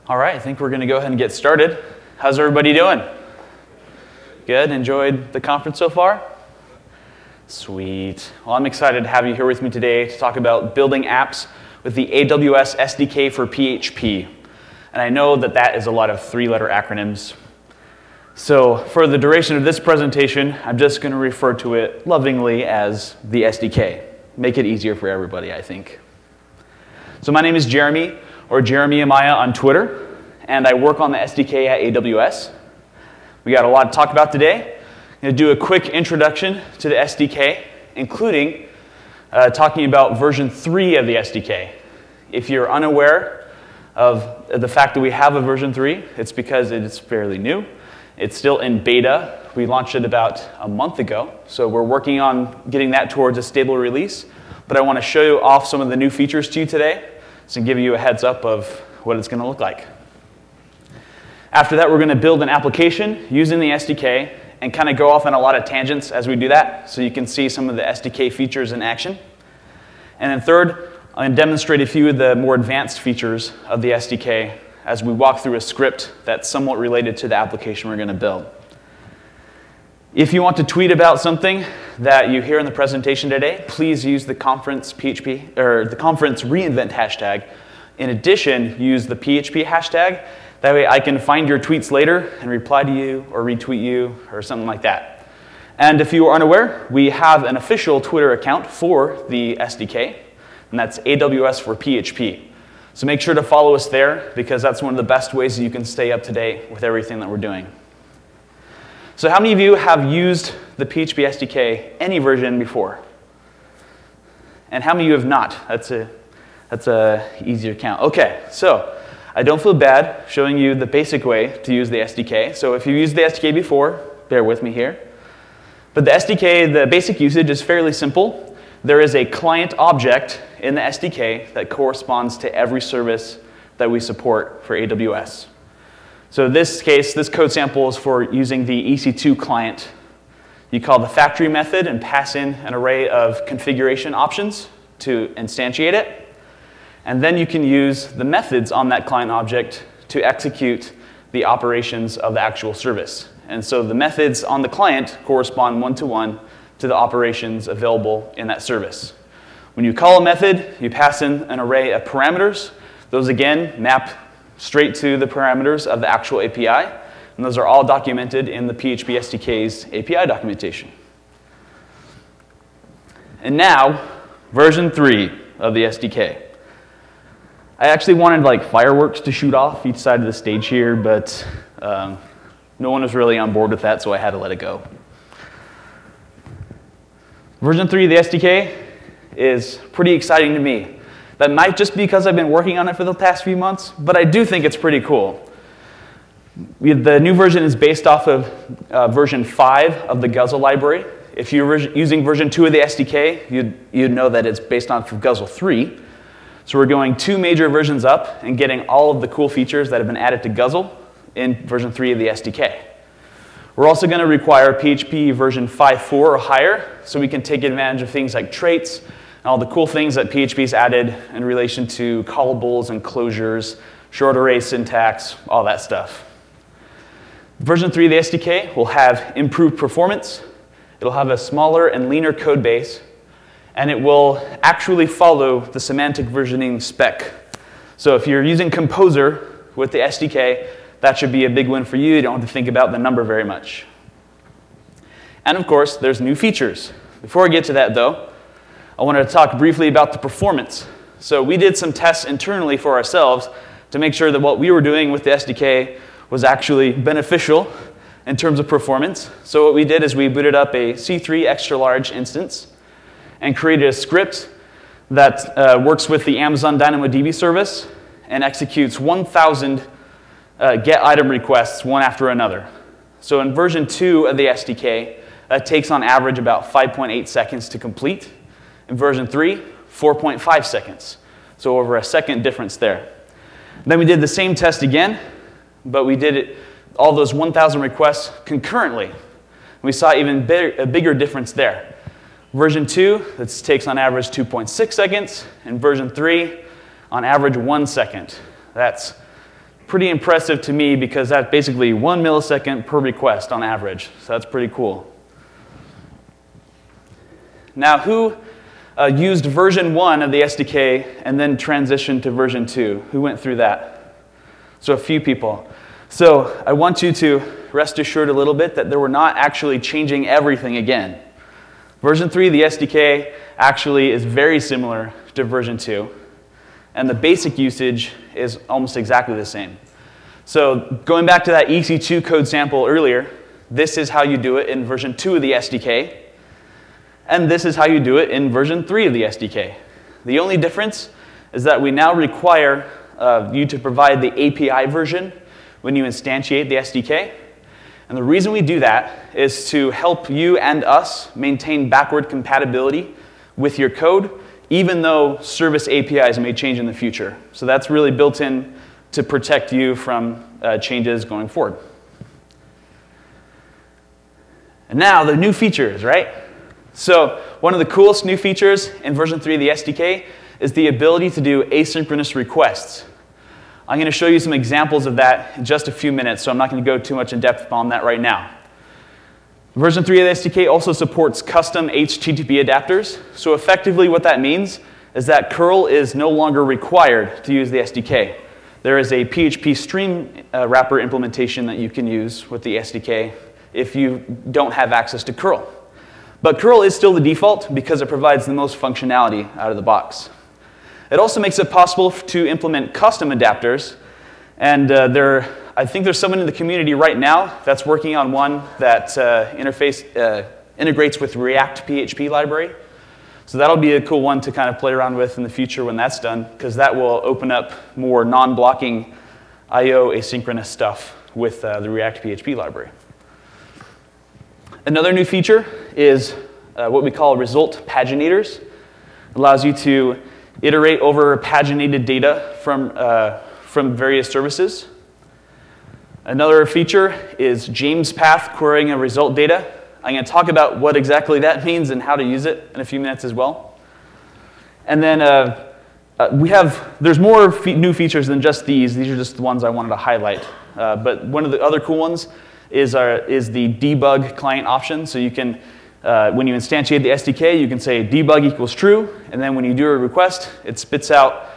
All right, I think we're going to go ahead and get started. How's everybody doing? Good? Enjoyed the conference so far? Sweet. Well, I'm excited to have you here with me today to talk about building apps with the AWS SDK for PHP. And I know that that is a lot of three-letter acronyms. So for the duration of this presentation, I'm just going to refer to it lovingly as the SDK. Make it easier for everybody, I think. So my name is Jeremy, or Jeremy Amaya on Twitter, and I work on the SDK at AWS. We got a lot to talk about today. I'm going to do a quick introduction to the SDK, including talking about version 3 of the SDK. If you're unaware of the fact that we have a version 3, it's because it is fairly new. It's still in beta. We launched it about a month ago, so we're working on getting that towards a stable release. But I want to show you off some of the new features to you today, so give you a heads up of what it's going to look like. After that, we're going to build an application using the SDK and kind of go off on a lot of tangents as we do that, so you can see some of the SDK features in action. And then third, I'm going to demonstrate a few of the more advanced features of the SDK as we walk through a script that's somewhat related to the application we're going to build. If you want to tweet about something that you hear in the presentation today, please use the conference PHP or the conference reinvent hashtag. In addition, use the PHP hashtag. That way I can find your tweets later and reply to you or retweet you or something like that. And if you are unaware, we have an official Twitter account for the SDK, and that's AWS for PHP. So make sure to follow us there, because that's one of the best ways that you can stay up to date with everything that we're doing. So how many of you have used the PHP SDK any version before? And how many of you have not? That's a easier count. Okay, so I don't feel bad showing you the basic way to use the SDK. So if you've used the SDK before, bear with me here. But the SDK, the basic usage is fairly simple. There is a client object in the SDK that corresponds to every service that we support for AWS. So in this case, this code sample is for using the EC2 client. You call the factory method and pass in an array of configuration options to instantiate it. And then you can use the methods on that client object to execute the operations of the actual service. And so the methods on the client correspond one-to-one to the operations available in that service. When you call a method, you pass in an array of parameters. Those, again, map straight to the parameters of the actual API. And those are all documented in the PHP SDK's API documentation. And now, version 3 of the SDK. I actually wanted like fireworks to shoot off each side of the stage here, but no one was really on board with that, so I had to let it go. Version 3 of the SDK is pretty exciting to me. That might just be because I've been working on it for the past few months, but I do think it's pretty cool. The new version is based off of version 5 of the Guzzle library. If you're using version 2 of the SDK, you'd know that it's based on Guzzle 3. So we're going 2 major versions up and getting all of the cool features that have been added to Guzzle in version 3 of the SDK. We're also going to require PHP version 5.4 or higher, so we can take advantage of things like traits and all the cool things that PHP's added in relation to callables and closures, short array syntax, all that stuff. Version 3 of the SDK will have improved performance. It'll have a smaller and leaner code base, and it will actually follow the semantic versioning spec. So if you're using Composer with the SDK, that should be a big win for you. You don't have to think about the number very much. And of course, there's new features. Before I get to that, though, I wanted to talk briefly about the performance. So we did some tests internally for ourselves to make sure that what we were doing with the SDK was actually beneficial in terms of performance. So what we did is we booted up a C3 extra large instance and created a script that works with the Amazon DynamoDB service and executes 1,000 get item requests one after another. So in version 2 of the SDK, that takes on average about 5.8 seconds to complete. In version 3, 4.5 seconds. So over a second difference there. Then we did the same test again, but we did all those 1,000 requests concurrently. We saw even a bigger difference there. Version 2, that takes on average 2.6 seconds, and version 3, on average 1 second. That's pretty impressive to me because that's basically 1 millisecond per request on average. So that's pretty cool. Now, who used version 1 of the SDK and then transitioned to version 2? Who went through that? So a few people. So I want you to rest assured a little bit that we're not actually changing everything again. Version 3 of the SDK actually is very similar to version 2. And the basic usage is almost exactly the same. So going back to that EC2 code sample earlier, this is how you do it in version 2 of the SDK. And this is how you do it in version 3 of the SDK. The only difference is that we now require you to provide the API version when you instantiate the SDK. And the reason we do that is to help you and us maintain backward compatibility with your code, even though service APIs may change in the future. So that's really built in to protect you from changes going forward. And now the new features, right? So one of the coolest new features in version 3 of the SDK is the ability to do asynchronous requests. I'm going to show you some examples of that in just a few minutes, so I'm not going to go too much in depth on that right now. Version 3 of the SDK also supports custom HTTP adapters. So effectively what that means is that curl is no longer required to use the SDK. There is a PHP stream wrapper implementation that you can use with the SDK if you don't have access to curl. But curl is still the default because it provides the most functionality out of the box. It also makes it possible to implement custom adapters. And I think there's someone in the community right now that's working on one that integrates with React PHP library. So that'll be a cool one to kind of play around with in the future when that's done, because that will open up more non-blocking I/O asynchronous stuff with the React PHP library. Another new feature is what we call result paginators. It allows you to iterate over paginated data from various services. Another feature is JMESPath querying of result data. I'm going to talk about what exactly that means and how to use it in a few minutes as well. And then there's more new features than just these. These are just the ones I wanted to highlight. But one of the other cool ones is the debug client option. So you can, when you instantiate the SDK, you can say debug equals true. And then when you do a request, it spits out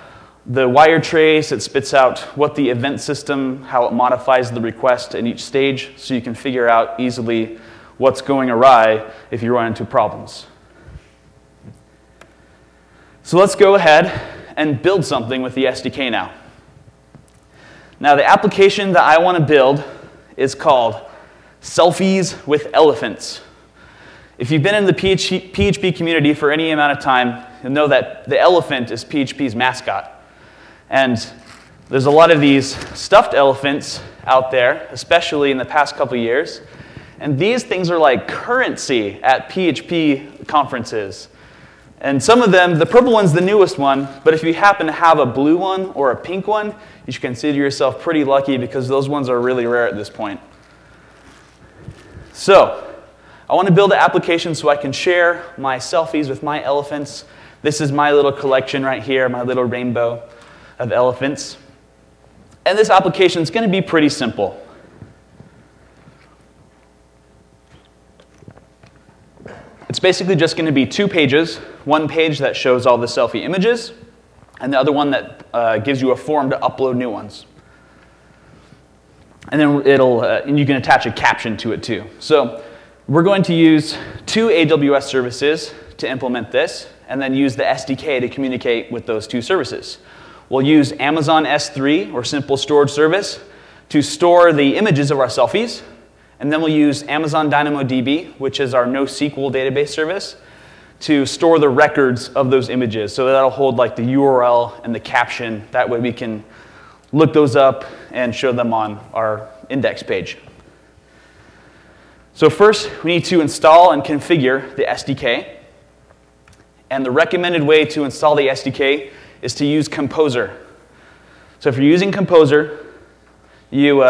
the wire trace, it spits out what the event system, how it modifies the request in each stage, so you can figure out easily what's going awry if you run into problems. So let's go ahead and build something with the SDK now. Now the application that I want to build is called Selfies with Elephants. If you've been in the PHP community for any amount of time, you'll know that the elephant is PHP's mascot. And there's a lot of these stuffed elephants out there, especially in the past couple of years. And these things are like currency at PHP conferences. And some of them, the purple one's the newest one, but if you happen to have a blue one or a pink one, you should consider yourself pretty lucky because those ones are really rare at this point. So I want to build an application so I can share my selfies with my elephants. This is my little collection right here, my little rainbow of elephants. And this application is going to be pretty simple. It's basically just going to be 2 pages. One page that shows all the selfie images, and the other one that gives you a form to upload new ones. And then and you can attach a caption to it too. So we're going to use 2 AWS services to implement this, and then use the SDK to communicate with those 2 services. We'll use Amazon S3, or Simple Storage Service, to store the images of our selfies. And then we'll use Amazon DynamoDB, which is our NoSQL database service, to store the records of those images. So that'll hold like the URL and the caption. That way we can look those up and show them on our index page. So first, we need to install and configure the SDK. And the recommended way to install the SDK is to use Composer. So if you're using Composer, you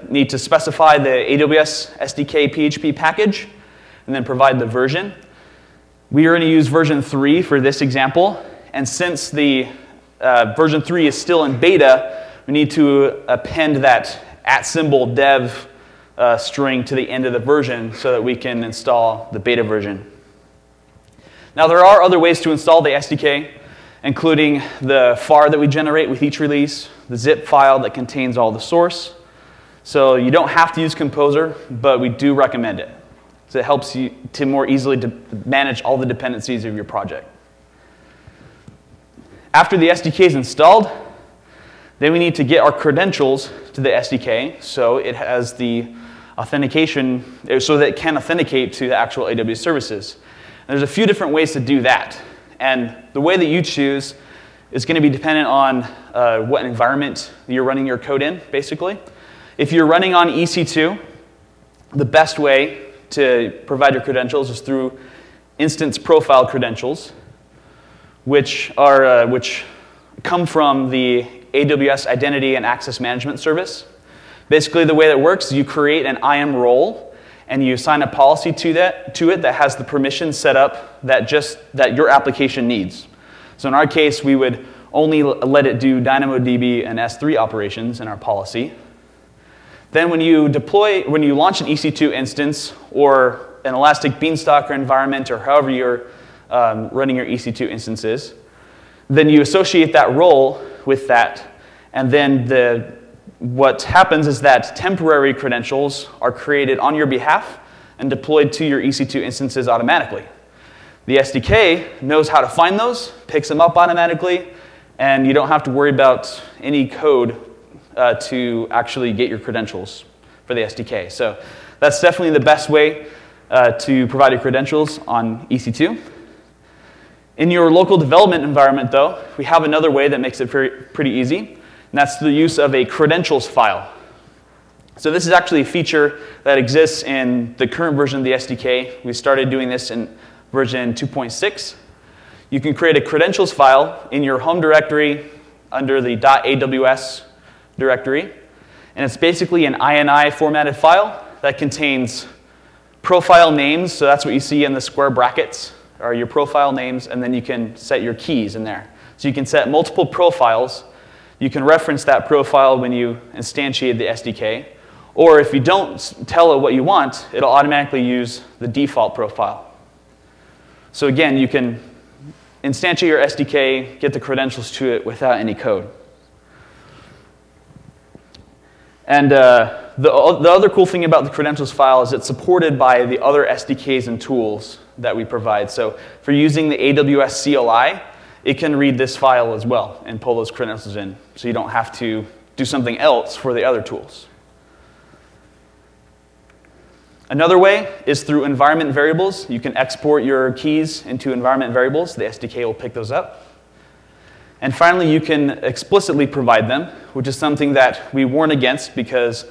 need to specify the AWS SDK PHP package and then provide the version. We are going to use version 3 for this example. And since the version 3 is still in beta, we need to append that @dev string to the end of the version so that we can install the beta version. Now, there are other ways to install the SDK, including the FAR that we generate with each release, the zip file that contains all the source. So you don't have to use Composer, but we do recommend it. So it helps you to more easily manage all the dependencies of your project. After the SDK is installed, then we need to get our credentials to the SDK so it has the authentication, so that it can authenticate to the actual AWS services. And there's a few different ways to do that. And the way that you choose is going to be dependent on what environment you're running your code in, basically. If you're running on EC2, the best way to provide your credentials is through instance profile credentials, which come from the AWS Identity and Access Management Service. Basically, the way that works is you create an IAM role, and you assign a policy to it that has the permissions set up that your application needs. So in our case, we would only let it do DynamoDB and S3 operations in our policy. Then when you launch an EC2 instance or an Elastic Beanstalk environment or however you're running your EC2 instances, then you associate that role with that, and then what happens is that temporary credentials are created on your behalf and deployed to your EC2 instances automatically. The SDK knows how to find those, picks them up automatically, and you don't have to worry about any code to actually get your credentials for the SDK. So that's definitely the best way to provide your credentials on EC2. In your local development environment, though, we have another way that makes it pretty easy. And that's the use of a credentials file. So this is actually a feature that exists in the current version of the SDK. We started doing this in version 2.6. You can create a credentials file in your home directory under the .aws directory. And it's basically an INI formatted file that contains profile names. So that's what you see in the square brackets, are your profile names. And then you can set your keys in there. So you can set multiple profiles. You can reference that profile when you instantiate the SDK. Or if you don't tell it what you want, it'll automatically use the default profile. So again, you can instantiate your SDK, get the credentials to it without any code. And the other cool thing about the credentials file is it's supported by the other SDKs and tools that we provide. So for using the AWS CLI, it can read this file as well and pull those credentials in, so you don't have to do something else for the other tools. Another way is through environment variables. You can export your keys into environment variables. The SDK will pick those up. And finally, you can explicitly provide them, which is something that we warn against because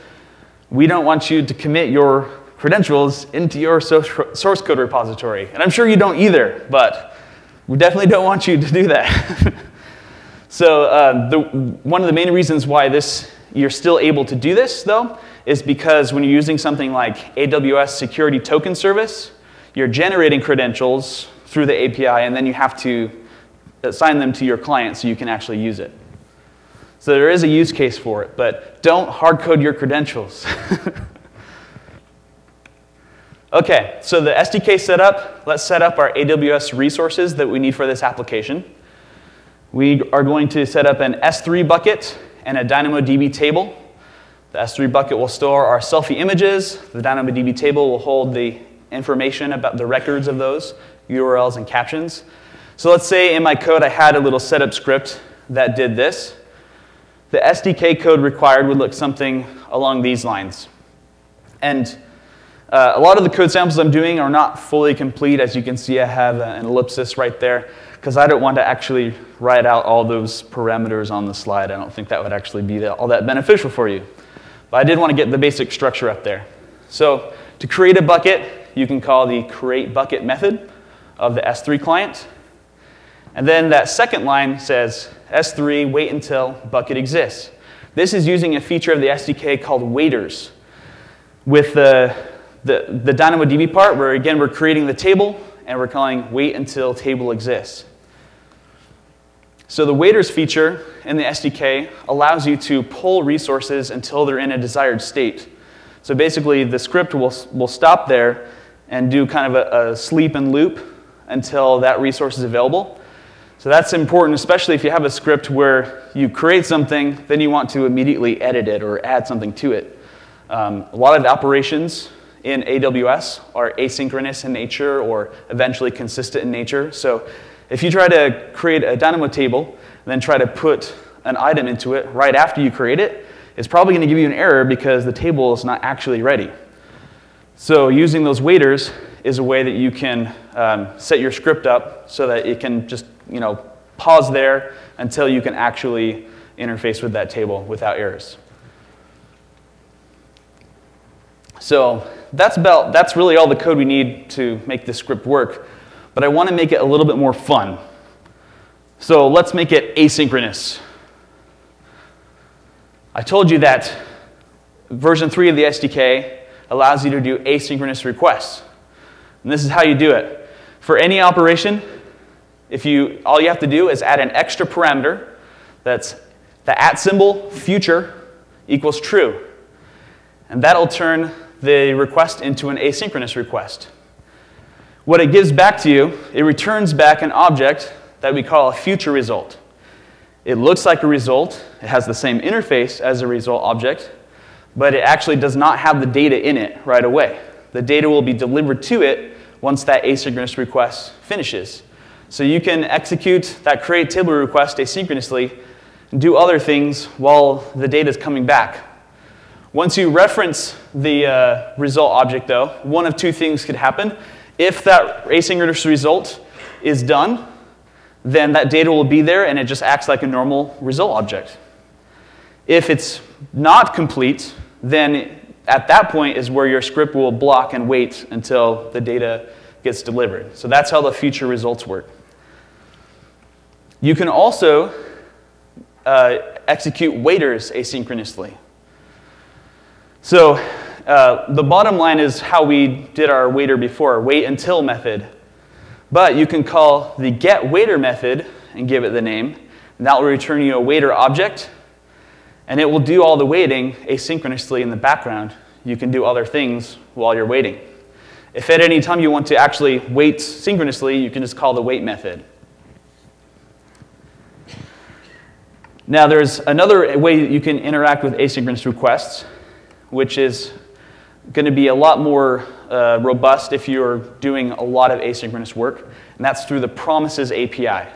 we don't want you to commit your credentials into your source code repository. And I'm sure you don't either, but we definitely don't want you to do that. So one of the main reasons why you're still able to do this, though, is because when you're using something like AWS Security Token Service, you're generating credentials through the API, and then you have to assign them to your client so you can actually use it. So there is a use case for it, but don't hard code your credentials. Okay, so the SDK setup, let's set up our AWS resources that we need for this application. We are going to set up an S3 bucket and a DynamoDB table. The S3 bucket will store our selfie images. The DynamoDB table will hold the information about the records of those, URLs and captions. So let's say in my code I had a little setup script that did this. The SDK code required would look something along these lines. And a lot of the code samples I'm doing are not fully complete. As you can see, I have an ellipsis right there because I don't want to actually write out all those parameters on the slide. I don't think that would actually be all that beneficial for you. But I did want to get the basic structure up there. So to create a bucket, you can call the createBucket method of the S3 client. And then that second line says, S3, wait until bucket exists. This is using a feature of the SDK called Waiters. With the DynamoDB part, where again we're creating the table and we're calling wait until table exists. So the waiters feature in the SDK allows you to pull resources until they're in a desired state. So basically, the script will stop there and do kind of a sleep and loop until that resource is available. So that's important, especially if you have a script where you create something, then you want to immediately edit it or add something to it. A lot of operations in AWS are asynchronous in nature or eventually consistent in nature. So if you try to create a Dynamo table and then try to put an item into it right after you create it, it's probably going to give you an error because the table is not actually ready. So using those waiters is a way that you can set your script up so that it can just pause there until you can actually interface with that table without errors. So that's really all the code we need to make this script work. But I want to make it a little bit more fun. So let's make it asynchronous. I told you that version 3 of the SDK allows you to do asynchronous requests. And this is how you do it. For any operation, all you have to do is add an extra parameter that's the @ future equals true. And that'll turn the request into an asynchronous request. What it gives back to you, it returns back an object that we call a future result. It looks like a result. It has the same interface as a result object, but it actually does not have the data in it right away. The data will be delivered to it once that asynchronous request finishes. So you can execute that create table request asynchronously and do other things while the data is coming back. Once you reference the result object, though, one of two things could happen. If that asynchronous result is done, then that data will be there and it just acts like a normal result object. If it's not complete, then at that point is where your script will block and wait until the data gets delivered. So that's how the future results work. You can also execute waiters asynchronously. So the bottom line is how we did our waiter before, wait until method. But you can call the getWaiter method and give it the name. And that will return you a waiter object. And it will do all the waiting asynchronously in the background. You can do other things while you're waiting. If at any time you want to actually wait synchronously, you can just call the wait method. Now there's another way that you can interact with asynchronous requests, which is going to be a lot more robust if you're doing a lot of asynchronous work, and that's through the Promises API.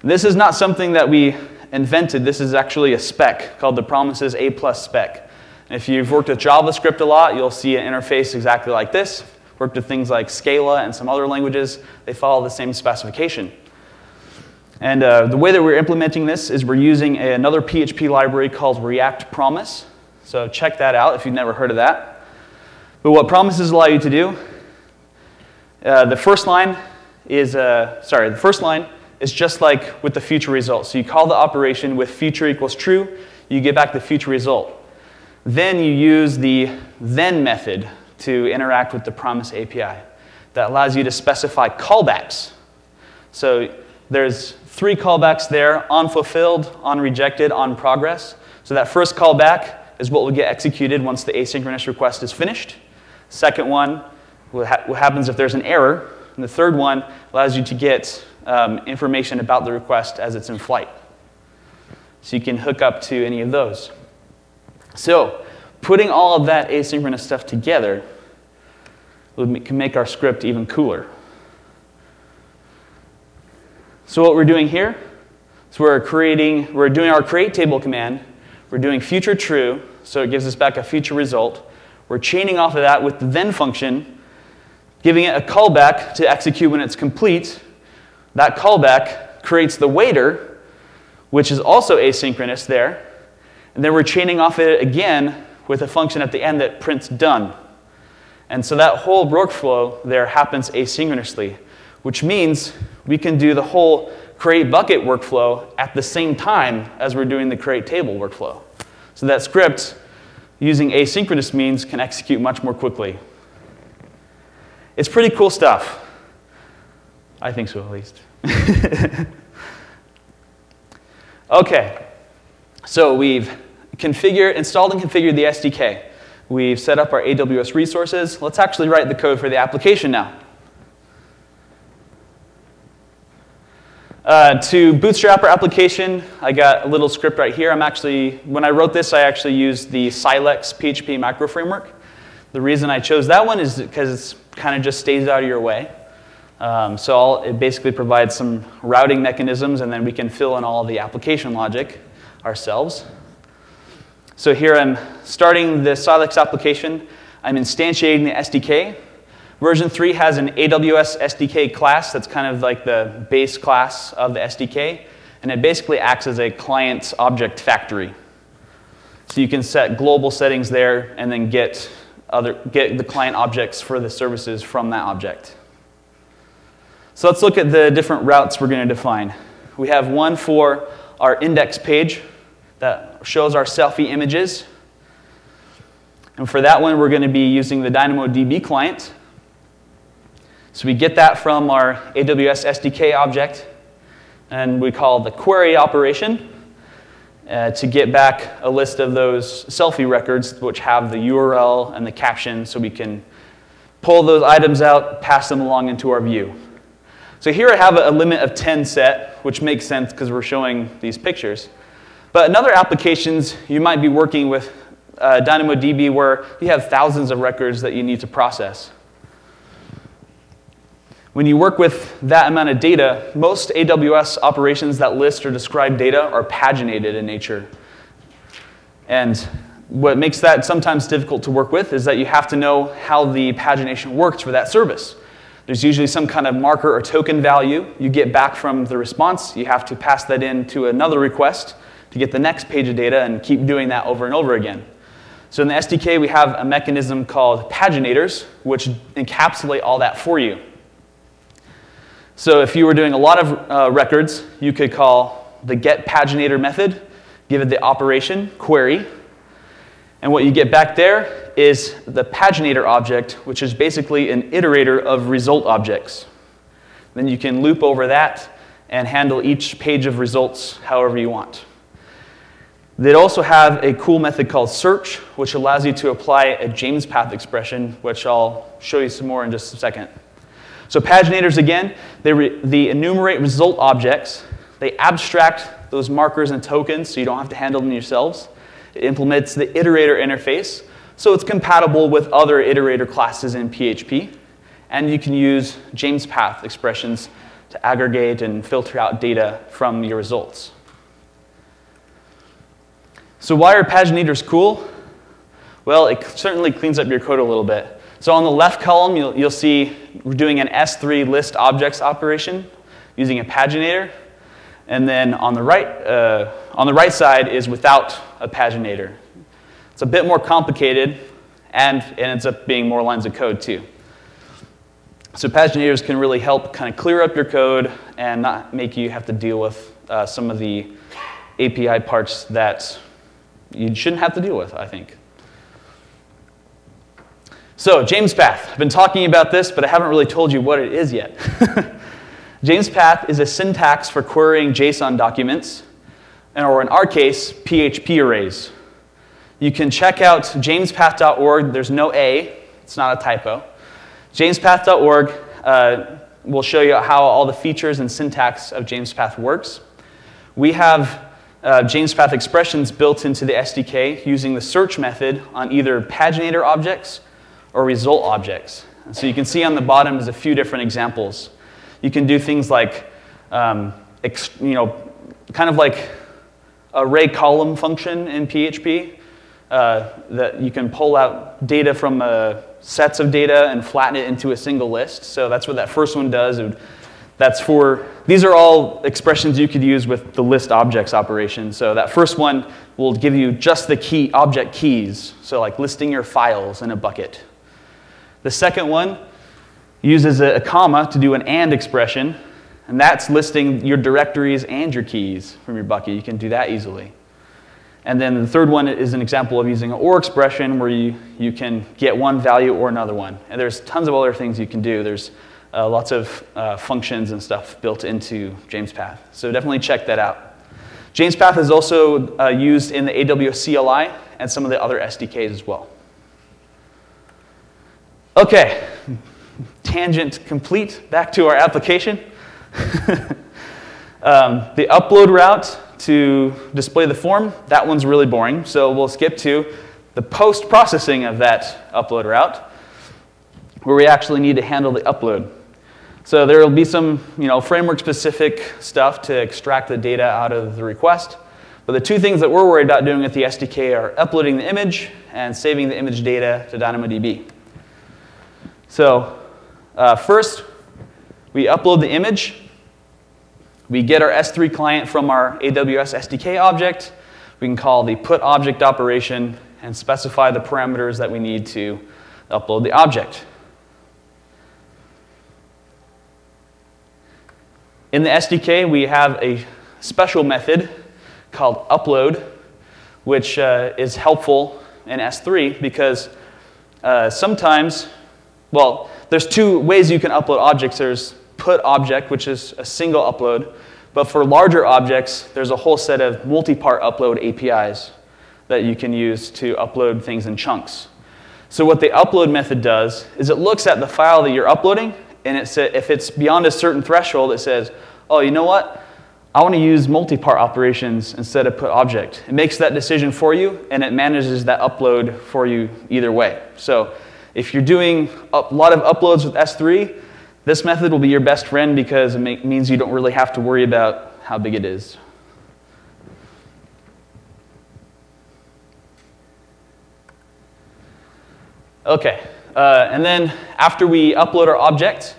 This is not something that we invented. This is actually a spec called the Promises A+ spec. And if you've worked with JavaScript a lot, you'll see an interface exactly like this. Worked with things like Scala and some other languages. They follow the same specification. And the way that we're implementing this is we're using another PHP library called React Promise. So check that out if you've never heard of that. But what promises allow you to do, the first line is just like with the future result. So you call the operation with future equals true, you get back the future result. Then you use the then method to interact with the Promise API. That allows you to specify callbacks. So there's 3 callbacks there: onFulfilled, onRejected, onProgress. So that first callback is what will get executed once the asynchronous request is finished. Second one, what happens if there's an error. And the third one allows you to get information about the request as it's in flight. So you can hook up to any of those. So putting all of that asynchronous stuff together can make our script even cooler. So what we're doing here is we're doing our create table command. We're doing future true, so it gives us back a future result. We're chaining off of that with the then function, giving it a callback to execute when it's complete. That callback creates the waiter, which is also asynchronous there. And then we're chaining off it again with a function at the end that prints done. And so that whole workflow there happens asynchronously, which means we can do the whole create bucket workflow at the same time as we're doing the create table workflow. So that script, using asynchronous means, can execute much more quickly. It's pretty cool stuff. I think so, at least. Okay, so we've installed and configured the SDK. We've set up our AWS resources. Let's actually write the code for the application now. To bootstrap our application, I got a little script right here. When I wrote this, I actually used the Silex PHP micro framework. The reason I chose that one is because it kind of just stays out of your way. It basically provides some routing mechanisms, and then we can fill in all the application logic ourselves. So here I'm starting the Silex application. I'm instantiating the SDK. Version 3 has an AWS SDK class that's kind of like the base class of the SDK, and it basically acts as a client object factory. So you can set global settings there and then get the client objects for the services from that object. So let's look at the different routes we're going to define. We have one for our index page that shows our selfie images. And for that one, we're going to be using the DynamoDB client. So we get that from our AWS SDK object, and we call the query operation to get back a list of those selfie records which have the URL and the caption, so we can pull those items out, pass them along into our view. So here I have a limit of 10 set, which makes sense because we're showing these pictures. But in other applications, you might be working with DynamoDB where you have thousands of records that you need to process. When you work with that amount of data, most AWS operations that list or describe data are paginated in nature. And what makes that sometimes difficult to work with is that you have to know how the pagination works for that service. There's usually some kind of marker or token value you get back from the response. You have to pass that in to another request to get the next page of data and keep doing that over and over again. So in the SDK, we have a mechanism called paginators, which encapsulate all that for you. So if you were doing a lot of records, you could call the getPaginator method, give it the operation, query, and what you get back there is the paginator object, which is basically an iterator of result objects. Then you can loop over that and handle each page of results however you want. They also have a cool method called search, which allows you to apply a JMESPath expression, which I'll show you some more in just a second. So paginators, again, they enumerate result objects. They abstract those markers and tokens so you don't have to handle them yourselves. It implements the iterator interface, so it's compatible with other iterator classes in PHP. And you can use JMESPath expressions to aggregate and filter out data from your results. So why are paginators cool? Well, it certainly cleans up your code a little bit. So on the left column, you'll see we're doing an S3 list objects operation using a paginator. And then on the right side is without a paginator. It's a bit more complicated, and it ends up being more lines of code too. So paginators can really help kind of clear up your code and not make you have to deal with some of the API parts that you shouldn't have to deal with, I think. So JMESPath, I've been talking about this, but I haven't really told you what it is yet. JMESPath is a syntax for querying JSON documents, or in our case, PHP arrays. You can check out JMESPath.org. There's no A. It's not a typo. JMESPath.org will show you how all the features and syntax of JMESPath works. We have JMESPath expressions built into the SDK using the search method on either paginator objects or result objects. And so you can see on the bottom is a few different examples. You can do things like, kind of like array column function in PHP, that you can pull out data from sets of data and flatten it into a single list. So that's what that first one does. These are all expressions you could use with the list objects operation. So that first one will give you just the object keys, so like listing your files in a bucket. The second one uses a comma to do an AND expression, and that's listing your directories and your keys from your bucket. You can do that easily. And then the third one is an example of using an OR expression where you can get one value or another one. And there's tons of other things you can do. There's lots of functions and stuff built into JMESPath. So definitely check that out. JMESPath is also used in the AWS CLI and some of the other SDKs as well. Okay, tangent complete. Back to our application. The upload route to display the form, that one's really boring. So we'll skip to the post-processing of that upload route, where we actually need to handle the upload. So there will be some framework-specific stuff to extract the data out of the request. But the two things that we're worried about doing with the SDK are uploading the image and saving the image data to DynamoDB. So first, we upload the image. We get our S3 client from our AWS SDK object. We can call the put object operation and specify the parameters that we need to upload the object. In the SDK, we have a special method called upload, which is helpful in S3 because sometimes, well, there's two ways you can upload objects. There's put object, which is a single upload. But for larger objects, there's a whole set of multipart upload APIs that you can use to upload things in chunks. So what the upload method does is it looks at the file that you're uploading, and if it's beyond a certain threshold, it says, oh, you know what? I want to use multipart operations instead of put object. It makes that decision for you, and it manages that upload for you either way. So if you're doing a lot of uploads with S3, this method will be your best friend because it means you don't really have to worry about how big it is. Okay, and then after we upload our object,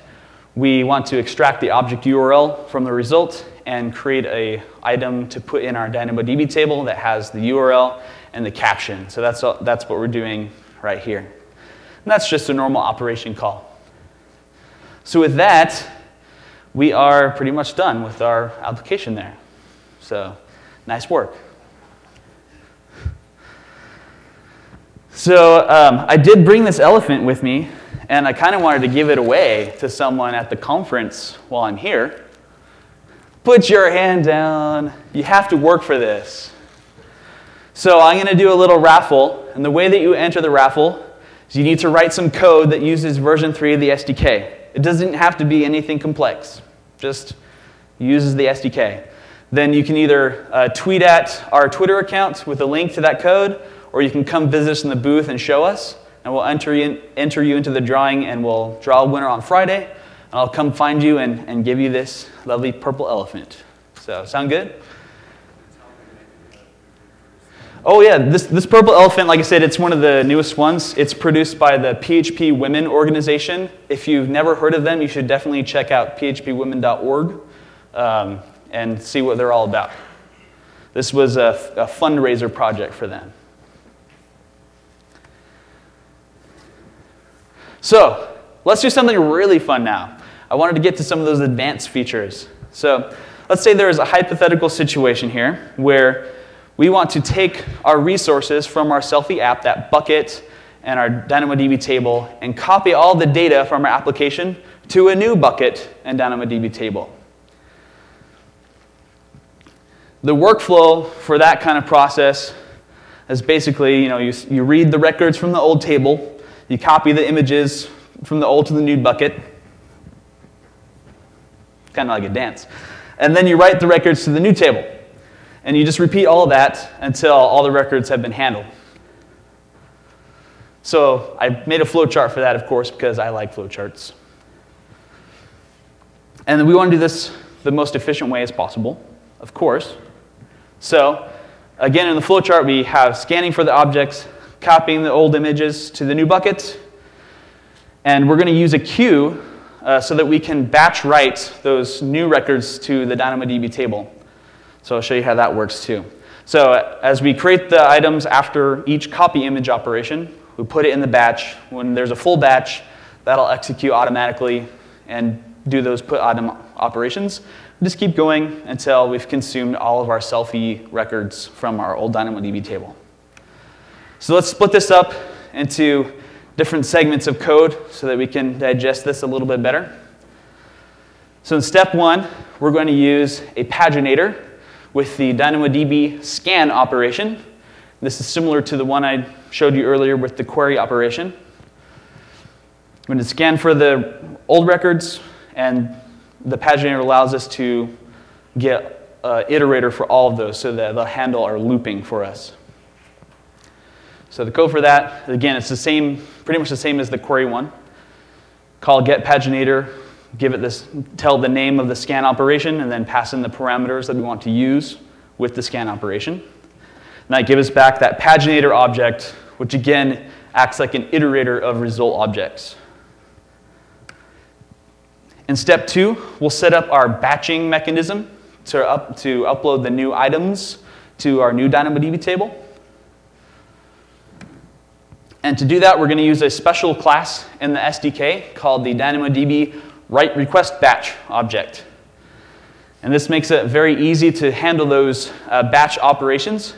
we want to extract the object URL from the result and create an item to put in our DynamoDB table that has the URL and the caption. So that's what we're doing right here. And that's just a normal operation call. So with that, we are pretty much done with our application there. So nice work. So I did bring this elephant with me, and I kind of wanted to give it away to someone at the conference while I'm here. Put your hand down. You have to work for this. So I'm going to do a little raffle, and the way that you enter the raffle is you need to write some code that uses version 3 of the SDK. It doesn't have to be anything complex, just uses the SDK. Then you can either tweet at our Twitter account with a link to that code, or you can come visit us in the booth and show us, and we'll enter you into the drawing, and we'll draw a winner on Friday, and I'll come find you and give you this lovely purple elephant. So, sound good? Oh yeah, this purple elephant, like I said, it's one of the newest ones. It's produced by the PHP Women organization. If you've never heard of them, you should definitely check out phpwomen.org and see what they're all about. This was a fundraiser project for them. So let's do something really fun now. I wanted to get to some of those advanced features. So let's say there is a hypothetical situation here where we want to take our resources from our Selfie app, that bucket and our DynamoDB table, and copy all the data from our application to a new bucket and DynamoDB table. The workflow for that kind of process is basically, you read the records from the old table, you copy the images from the old to the new bucket, kind of like a dance, and then you write the records to the new table. And you just repeat all of that until all the records have been handled. So I made a flowchart for that, of course, because I like flowcharts. And then we want to do this the most efficient way as possible, of course. So again, in the flowchart, we have scanning for the objects, copying the old images to the new bucket. And we're going to use a queue so that we can batch write those new records to the DynamoDB table. So I'll show you how that works too. So as we create the items after each copy image operation, we put it in the batch. When there's a full batch, that'll execute automatically and do those put item operations. Just keep going until we've consumed all of our selfie records from our old DynamoDB table. So let's split this up into different segments of code so that we can digest this a little bit better. So in step one, we're going to use a paginator, with the DynamoDB scan operation. This is similar to the one I showed you earlier with the query operation. I'm going to scan for the old records, and the paginator allows us to get an iterator for all of those so that they'll handle our looping for us. So the code for that, again, it's the same, pretty much the same as the query one. Call get paginator, give it this, tell the name of the scan operation, and then pass in the parameters that we want to use with the scan operation. And that gives us back that paginator object, which again acts like an iterator of result objects. In step 2, we'll set up our batching mechanism to upload the new items to our new DynamoDB table. And to do that, we're going to use a special class in the SDK called the DynamoDB WriteRequestBatch object. And this makes it very easy to handle those batch operations,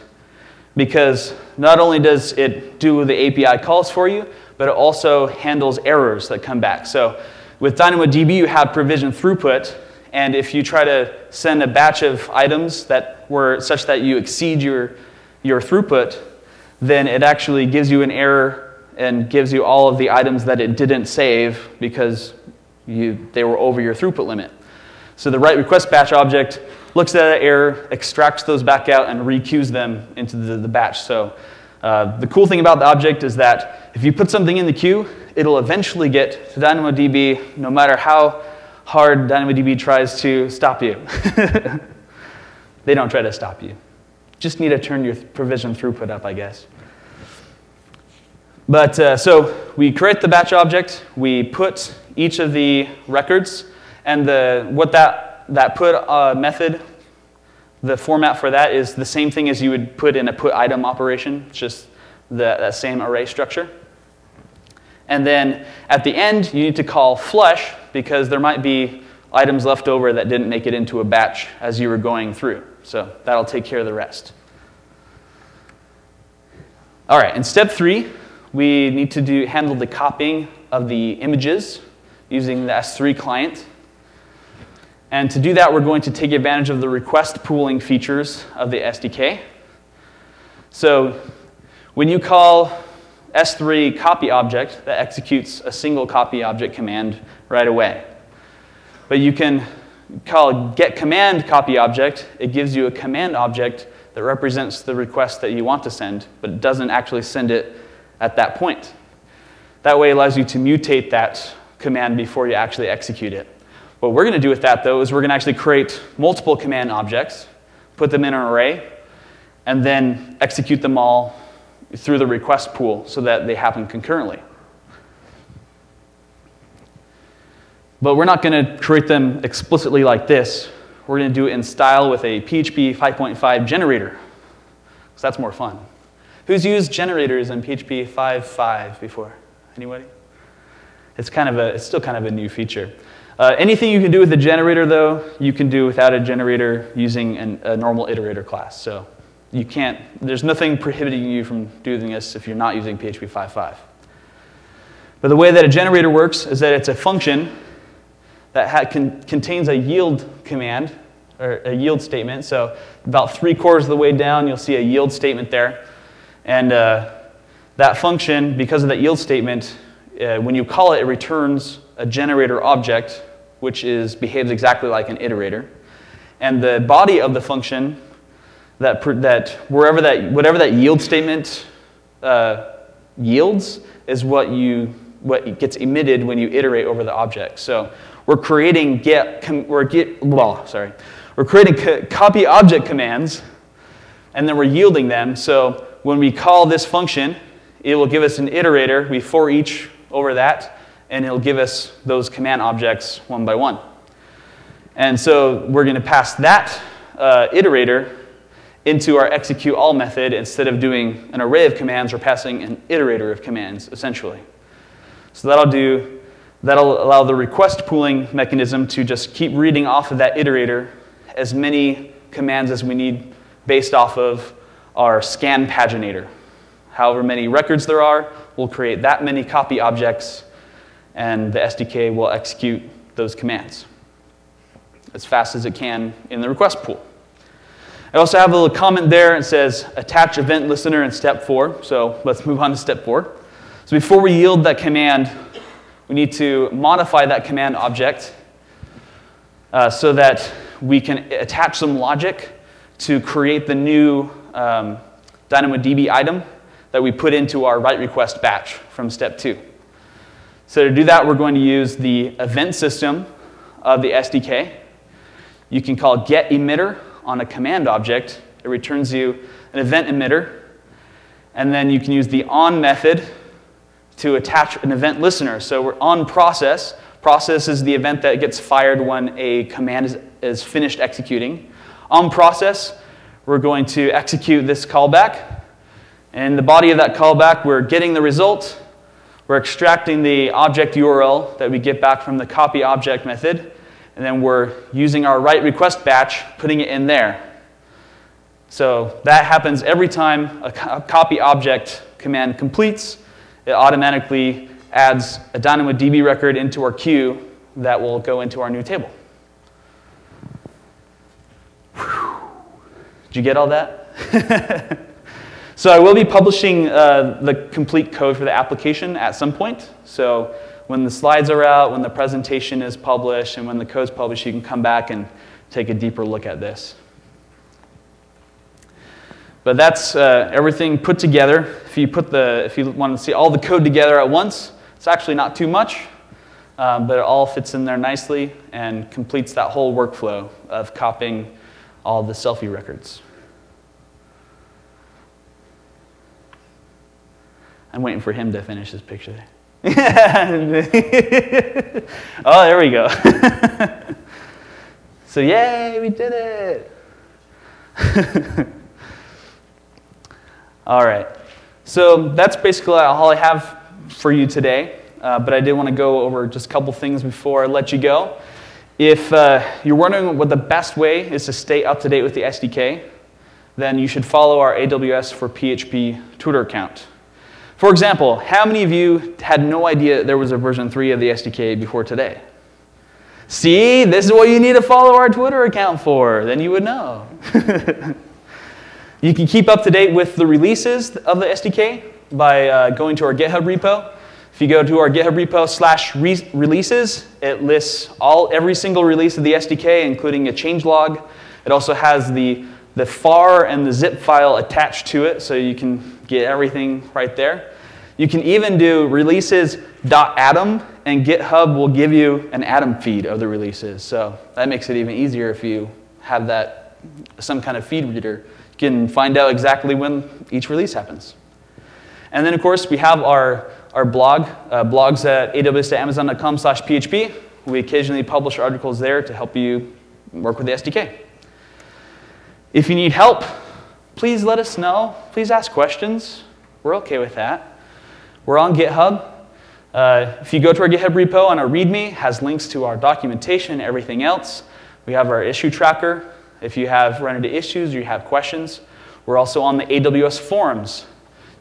because not only does it do the API calls for you, but it also handles errors that come back. So with DynamoDB, you have provisioned throughput, and if you try to send a batch of items that were such that you exceed your throughput, then it actually gives you an error and gives you all of the items that it didn't save because they were over your throughput limit. So the WriteRequestBatch object looks at that error, extracts those back out, and requeues them into the batch. So the cool thing about the object is that if you put something in the queue, it'll eventually get to DynamoDB no matter how hard DynamoDB tries to stop you. They don't try to stop you. Just need to turn your provision throughput up, I guess. But so we create the batch object, we put each of the records, and what that put method, the format for that is the same thing as you would put in a put item operation, just that same array structure. And then at the end, you need to call flush, because there might be items left over that didn't make it into a batch as you were going through. So that'll take care of the rest. All right, in step 3, we need to handle the copying of the images using the S3 client. And to do that, we're going to take advantage of the request pooling features of the SDK. So when you call S3 CopyObject, that executes a single CopyObject command right away. But you can call getCommand CopyObject. It gives you a command object that represents the request that you want to send, but it doesn't actually send it at that point. That way it allows you to mutate that command before you actually execute it. What we're going to do with that, though, is we're going to actually create multiple command objects, put them in an array, and then execute them all through the request pool so that they happen concurrently. But we're not going to create them explicitly like this. We're going to do it in style with a PHP 5.5 generator, because that's more fun. Who's used generators in PHP 5.5 before? Anybody? It's still kind of a new feature. Anything you can do with a generator, though, you can do without a generator using a normal iterator class. So there's nothing prohibiting you from doing this if you're not using PHP 5.5. But the way that a generator works is that it's a function that contains a yield command, or a yield statement. So about 3/4 of the way down, you'll see a yield statement there. And that function, because of that yield statement, when you call it, it returns a generator object, which behaves exactly like an iterator. And the body of the function, whatever that yield statement yields, is what gets emitted when you iterate over the object. So we're creating copy object commands, and then we're yielding them. So when we call this function, it will give us an iterator. We for each over that, and it'll give us those command objects one by one. And so we're going to pass that iterator into our execute all method. Instead of doing an array of commands, we're passing an iterator of commands, essentially. So that'll allow the request pooling mechanism to just keep reading off of that iterator as many commands as we need based off of our scan paginator. However many records there are, we'll create that many copy objects, and the SDK will execute those commands as fast as it can in the request pool. I also have a little comment there. It says attach event listener in step 4. So let's move on to step 4. So before we yield that command, we need to modify that command object so that we can attach some logic to create the new DynamoDB item that we put into our WriteRequestBatch from step 2. So to do that, we're going to use the event system of the SDK. You can call getEmitter on a command object. It returns you an event emitter. And then you can use the on method to attach an event listener. So we're on process. Process is the event that gets fired when a command is finished executing. On process, we're going to execute this callback. In the body of that callback, we're getting the result. We're extracting the object URL that we get back from the CopyObject method. And then we're using our WriteRequestBatch, putting it in there. So that happens every time a CopyObject command completes. It automatically adds a DynamoDB record into our queue that will go into our new table. Whew. Did you get all that? So I will be publishing the complete code for the application at some point. So when the slides are out, when the presentation is published, and when the code's published, you can come back and take a deeper look at this. But that's everything put together. If you want to see all the code together at once, it's actually not too much, but it all fits in there nicely and completes that whole workflow of copying all the selfie records. I'm waiting for him to finish his picture. Oh, there we go. So yay, we did it. All right. So that's basically all I have for you today. But I did want to go over just a couple things before I let you go. If you're wondering what the best way is to stay up to date with the SDK, then you should follow our AWS for PHP Twitter account. For example, how many of you had no idea there was a version 3 of the SDK before today? See, this is what you need to follow our Twitter account for. Then you would know. You can keep up to date with the releases of the SDK by going to our GitHub repo. If you go to our GitHub repo /releases, it lists every single release of the SDK, including a changelog. It also has the FAR and the zip file attached to it, so you can get everything right there. You can even do releases.atom, and GitHub will give you an atom feed of the releases. So that makes it even easier if you have that some kind of feed reader. You can find out exactly when each release happens. And then, of course, we have our blog, blogs at aws.amazon.com/php. We occasionally publish articles there to help you work with the SDK. If you need help, please let us know. Please ask questions. We're okay with that. We're on GitHub. If you go to our GitHub repo on our README, it has links to our documentation and everything else. We have our issue tracker. If you have run into issues or you have questions, we're also on the AWS forums.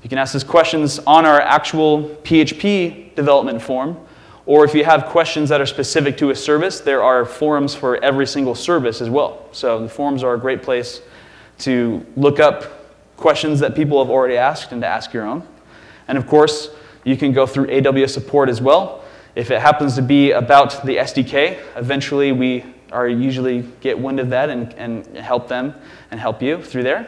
You can ask us questions on our actual PHP development forum, or if you have questions that are specific to a service, there are forums for every single service as well. So the forums are a great place to look up questions that people have already asked and to ask your own. And of course, you can go through AWS support as well. If it happens to be about the SDK, eventually we usually get wind of that and help them and help you through there.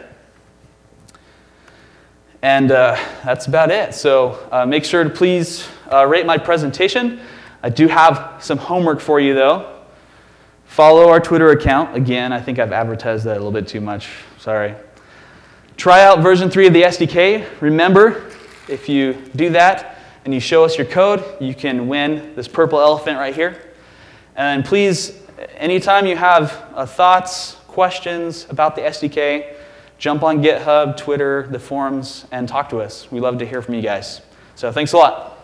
And that's about it. So make sure to please rate my presentation. I do have some homework for you, though. Follow our Twitter account. Again, I think I've advertised that a little bit too much. Sorry. Try out version 3 of the SDK. Remember, if you do that and you show us your code, you can win this purple elephant right here. And please, anytime you have thoughts, questions about the SDK, jump on GitHub, Twitter, the forums, and talk to us. We love to hear from you guys. So thanks a lot.